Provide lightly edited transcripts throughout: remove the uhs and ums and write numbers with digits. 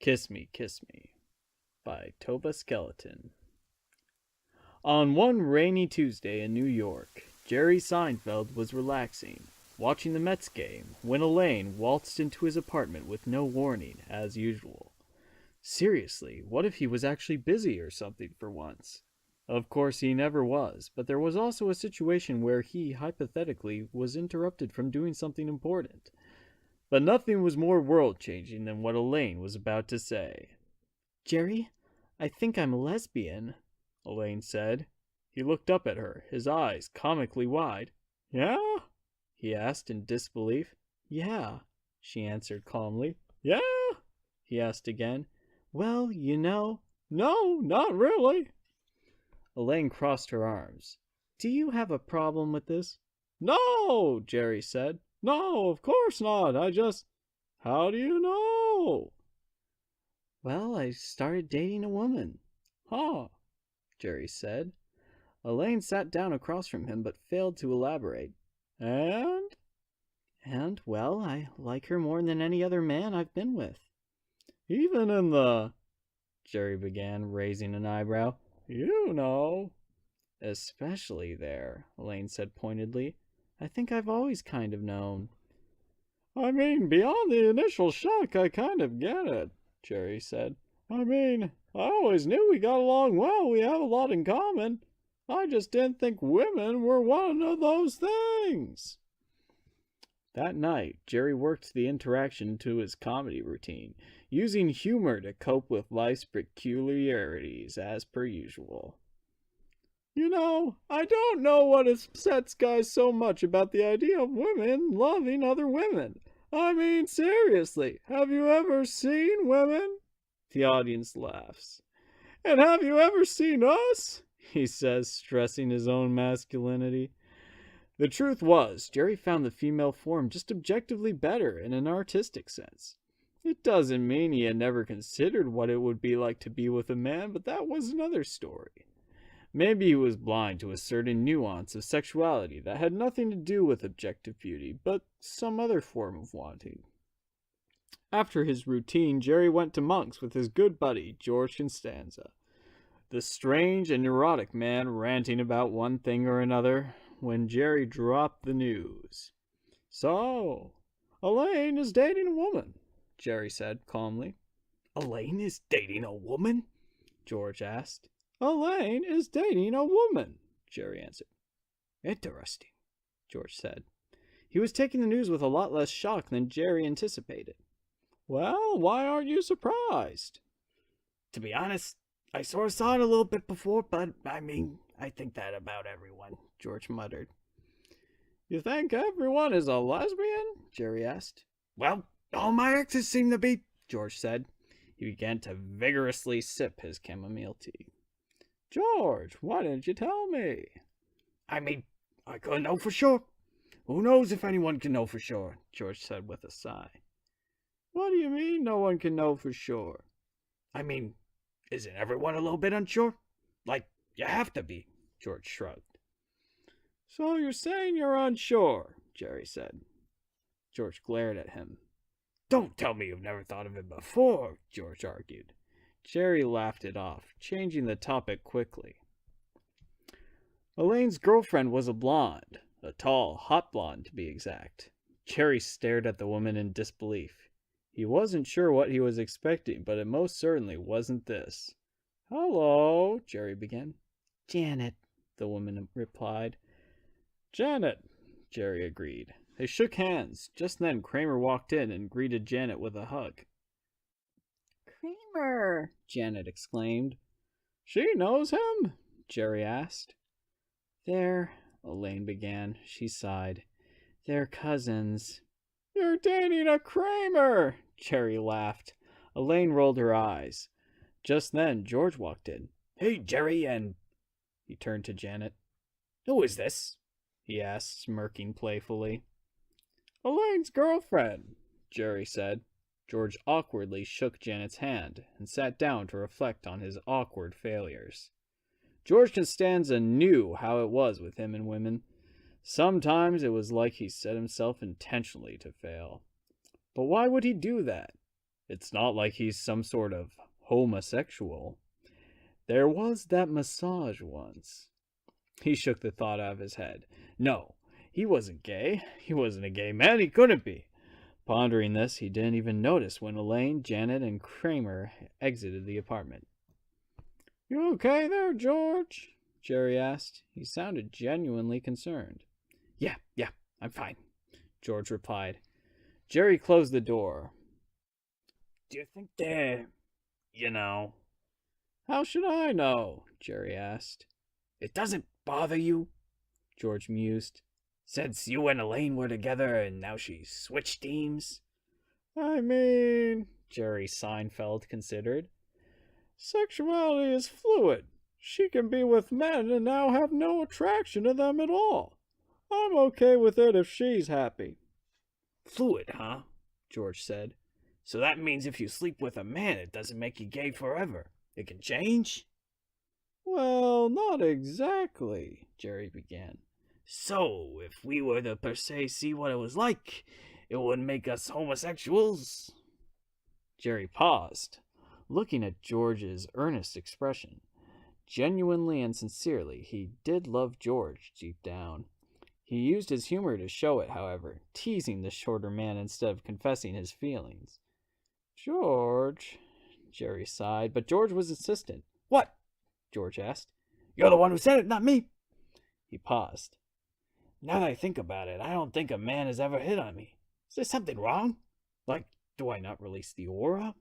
Kiss Me by Tova Skeleton. On one rainy Tuesday in New York, Jerry Seinfeld was relaxing, watching the Mets game, when Elaine waltzed into his apartment with no warning, as usual. Seriously, what if he was actually busy or something for once? Of course he never was, but there was also a situation where he, hypothetically, was interrupted from doing something important. But nothing was more world-changing than what Elaine was about to say. "Jerry, I think I'm a lesbian," Elaine said. He looked up at her, his eyes comically wide. "Yeah?" he asked in disbelief. "Yeah," she answered calmly. "Yeah?" he asked again. "Well, you know." "No, not really." Elaine crossed her arms. "Do you have a problem with this?" "No," Jerry said. "No, of course not. How do you know?" "Well, I started dating a woman." "Huh," Jerry said. Elaine sat down across from him but failed to elaborate. "And?" "And, well, I like her more than any other man I've been with." "Even in the—" Jerry began, raising an eyebrow. "You know." "Especially there," Elaine said pointedly. "I think I've always kind of known." "I mean, beyond the initial shock, I kind of get it," Jerry said. I always knew we got along well. We have a lot in common. I just didn't think women were one of those things." That night, Jerry worked the interaction into his comedy routine, using humor to cope with life's peculiarities as per usual. "You know, I don't know what upsets guys so much about the idea of women loving other women. Seriously, have you ever seen women?" The audience laughs. "And have you ever seen us?" he says, stressing his own masculinity. The truth was, Jerry found the female form just objectively better in an artistic sense. It doesn't mean he had never considered what it would be like to be with a man, but that was another story. Maybe he was blind to a certain nuance of sexuality that had nothing to do with objective beauty, but some other form of wanting. After his routine, Jerry went to Monk's with his good buddy, George Costanza, the strange and neurotic man ranting about one thing or another, when Jerry dropped the news. "So, Elaine is dating a woman," Jerry said calmly. "Elaine is dating a woman?" George asked. "Elaine is dating a woman," Jerry answered. "Interesting," George said. He was taking the news with a lot less shock than Jerry anticipated. "Well, why aren't you surprised?" "To be honest, I sort of saw it a little bit before, but I think that about everyone," George muttered. "You think everyone is a lesbian?" Jerry asked. "Well, all my exes seem to be," George said. He began to vigorously sip his chamomile tea. "George, why didn't you tell me?" I couldn't know for sure. Who knows if anyone can know for sure," George said with a sigh. "What do you mean no one can know for sure?" Isn't everyone a little bit unsure? Like, you have to be," George shrugged. "So you're saying you're unsure," Jerry said. George glared at him. "Don't tell me you've never thought of it before," George argued. Jerry laughed it off, changing the topic quickly. Elaine's girlfriend was a blonde, a tall, hot blonde to be exact. Jerry stared at the woman in disbelief. He wasn't sure what he was expecting, but it most certainly wasn't this. "Hello," Jerry began. "Janet," the woman replied. "Janet," Jerry agreed. They shook hands. Just then Kramer walked in and greeted Janet with a hug. "Kramer!" Janet exclaimed. "She knows him?" Jerry asked. Elaine began. She sighed. "They're cousins." "You're dating a Kramer!" Jerry laughed. Elaine rolled her eyes. Just then George walked in. "Hey, Jerry, and—" He turned to Janet. "Who is this?" he asked, smirking playfully. "Elaine's girlfriend," Jerry said. George awkwardly shook Janet's hand and sat down to reflect on his awkward failures. George Costanza knew how it was with him and women. Sometimes it was like he set himself intentionally to fail. But why would he do that? It's not like he's some sort of homosexual. There was that massage once. He shook the thought out of his head. No, he wasn't gay. He wasn't a gay man. He couldn't be. Pondering this, he didn't even notice when Elaine, Janet, and Kramer exited the apartment. "You okay there, George?" Jerry asked. He sounded genuinely concerned. Yeah, I'm fine," George replied. Jerry closed the door. "Do you think they're, How should I know?" Jerry asked. "It doesn't bother you?" George mused. "Since you and Elaine were together and now she's switched teams?" "I mean," Jerry Seinfeld considered, "sexuality is fluid. She can be with men and now have no attraction to them at all. I'm okay with it if she's happy." "Fluid, huh?" George said. "So that means if you sleep with a man, it doesn't make you gay forever. It can change?" "Well, not exactly," Jerry began. "So, if we were to per se see what it was like, it wouldn't make us homosexuals?" Jerry paused, looking at George's earnest expression. Genuinely and sincerely, he did love George deep down. He used his humor to show it, however, teasing the shorter man instead of confessing his feelings. "George," Jerry sighed, but George was insistent. "What?" George asked. "You're the one who said it, not me." He paused. "Now that I think about it, I don't think a man has ever hit on me. Is there something wrong? Like, do I not release the aura?"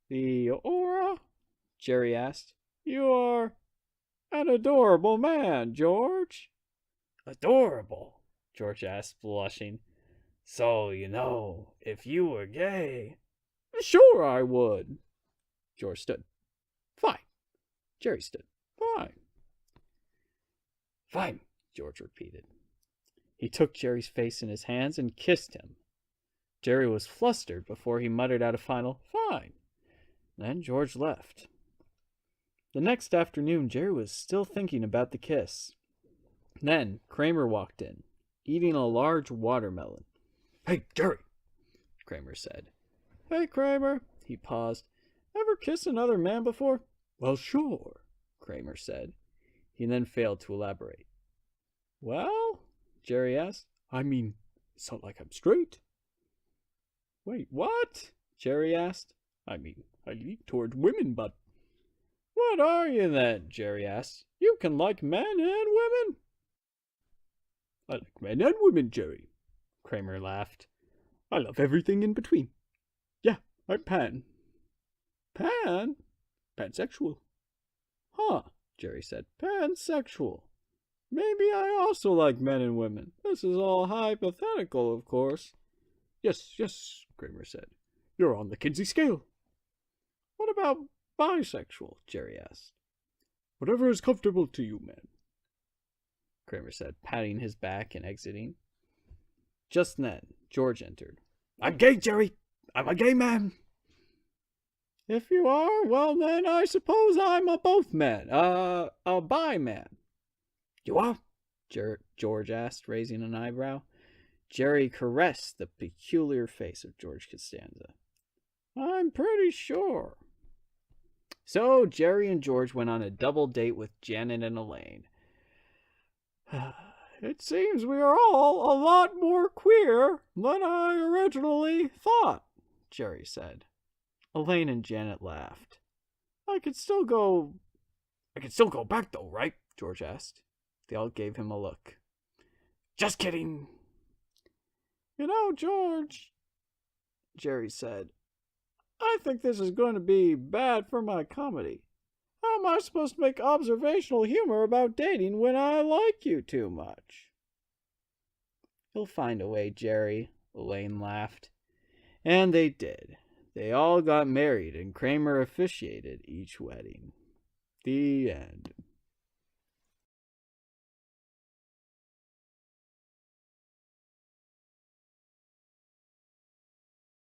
"The aura?" Jerry asked. "You are an adorable man, George." "Adorable?" George asked, blushing. "So, if you were gay..." "Sure I would." George stood. "Fine." Jerry stood. "Fine." "Fine," George repeated. He took Jerry's face in his hands and kissed him. Jerry was flustered before he muttered out a final, "Fine." Then George left. The next afternoon, Jerry was still thinking about the kiss. Then Kramer walked in, eating a large watermelon. "Hey, Jerry," Kramer said. "Hey, Kramer." He paused. "Ever kiss another man before?" "Well, sure," Kramer said. He then failed to elaborate. "Well?" Jerry asked. "I mean, it's not like I'm straight." "Wait, what?" Jerry asked. "I mean, I lean towards women, but..." "What are you then?" Jerry asked. "You can like men and women." "I like men and women, Jerry," Kramer laughed. "I love everything in between. Yeah, I'm pan." "Pan?" "Pansexual." "Huh," Jerry said. "Pansexual. Maybe I also like men and women. This is all hypothetical, of course." Yes, Kramer said. "You're on the Kinsey scale." "What about bisexual?" Jerry asked. "Whatever is comfortable to you, man," Kramer said, patting his back and exiting. Just then, George entered. "I'm gay, Jerry. I'm a gay man." "If you are, well then I suppose I'm a both man. A bi man." "You are?" George asked, raising an eyebrow. Jerry caressed the peculiar face of George Costanza. "I'm pretty sure." So Jerry and George went on a double date with Janet and Elaine. "It seems we are all a lot more queer than I originally thought," Jerry said. Elaine and Janet laughed. I could still go back though, right?" George asked. They all gave him a look. "Just kidding." George," Jerry said, "I think this is going to be bad for my comedy. How am I supposed to make observational humor about dating when I like you too much?" "You'll find a way, Jerry," Elaine laughed. And they did. They all got married, and Kramer officiated each wedding. The end.